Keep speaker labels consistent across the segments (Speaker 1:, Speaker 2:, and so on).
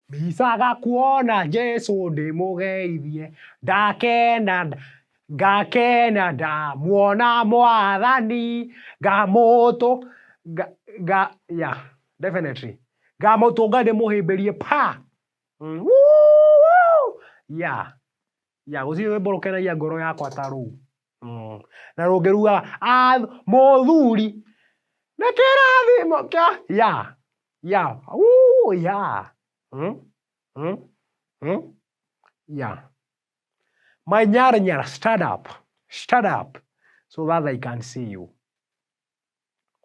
Speaker 1: Misaga kuona Jesu ndimugeithie ngakena ndamuona Mwathani yeah, definitely ngamutunga ndimuhimbirie pa yeah ucio wimbo rukenagia ngoro yakwa ta ru na rungiruga muthuri na kirathimo kia yeah my nyara stand up so that I can see you.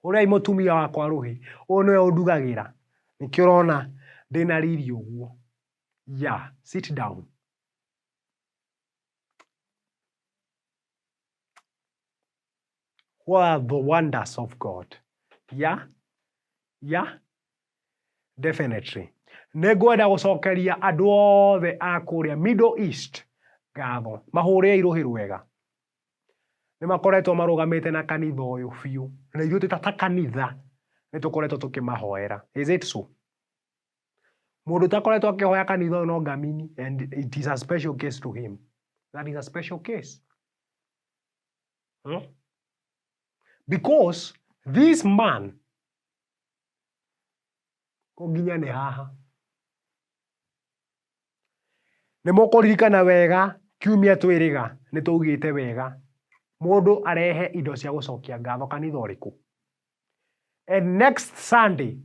Speaker 1: Uria mutumia wakwa ruhi niwe undugagira nikio urona ndina riri uguo. Sit down. What are the wonders of God? Definitely. Negwenda gucokeria andu othe a kuria Middle East ngatho mahure iruhi rwega ni makoretwo marugamite na kanitha uyu fiu na ithuĩ ta kanitha ni tukoretwo tukimahoera. Is it so? Mundu takoretwo akihoya kanitha uyu no ngamini, and it is a special case to him. That is a special case. Because this man konginya ni haha ni mukuririkana wega kiumia twiriga ni tugite wega mundu arehe indo cia gucokia ngatho kanitha uriku, and next Sunday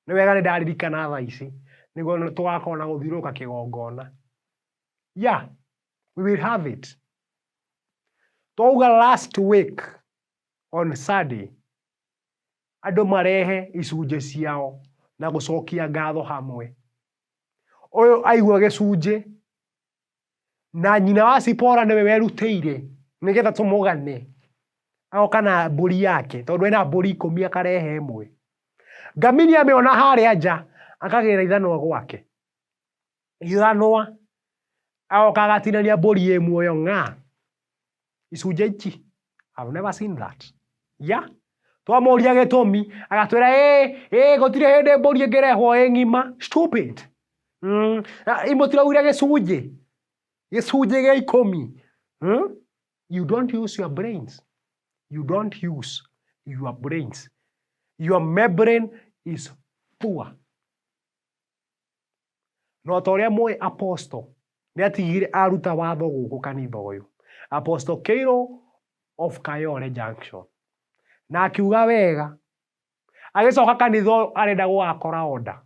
Speaker 1: ni wega ni ndaririkana thaa ici niguo tugakorwo na guthiruka kigongona. We will have it. Twauga last week on Sunday andu marehe icunje ciao na gucokia ngatho hamwe. Uyu aigua gicunje na nyina wa Sipora niwe werutĩire nigetha tumugane agoka na mburi yake tondu ena mburi 10 akarehe imwe. Ngamini ameona haria nja akagira Ithanwa gwake. Ithanwa agoka agatinania mburi imwe yo ng'a icunje ici. I've never seen that. Twamuria gitumi agatwira gutire hindi mburi ingirehwo ng'ima. Stupid. Imutiraura gicunje gia 10. You don't use your brains. You don't use your brains. Your membrane is poor. No toria mwe apostle ni atigire aruta watho guku kanitha uyu. Apostle Keiro of Kayole Junction. Na akiuga wega agicoka kanitha arenda gwakora order,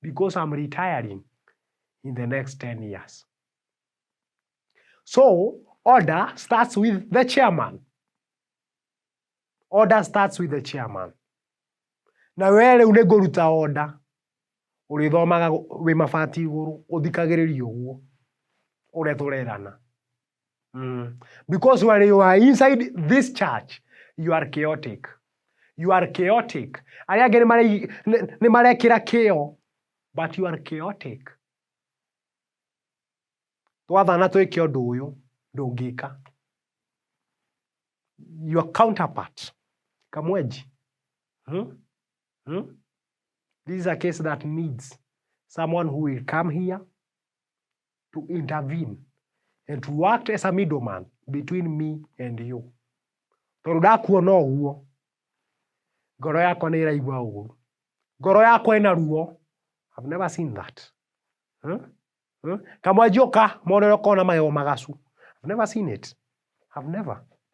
Speaker 1: because I'm retiring in the next 10 years. So order starts with the chairman. Order starts with the chairman. Na wewe uniguruta order urithomaga wi mabati iguru uthikagiriria uguo ureturerana. Because when you are inside this church, you are chaotic. You are chaotic. Aria ngeni ni marekira kio, but you are chaotic. Twathana twike undu uyu ndungika. Your counterpart kamweji. This is a case that needs someone who will come here to intervene and to act as a middleman between me and you. Tondu ndakuona uguo ngoro yakwa ni iraigua uru. Ngoro yakwa ina ruo. I've never seen that. Kamwajoka monero kona mayo magasu. I've never seen it. I've never.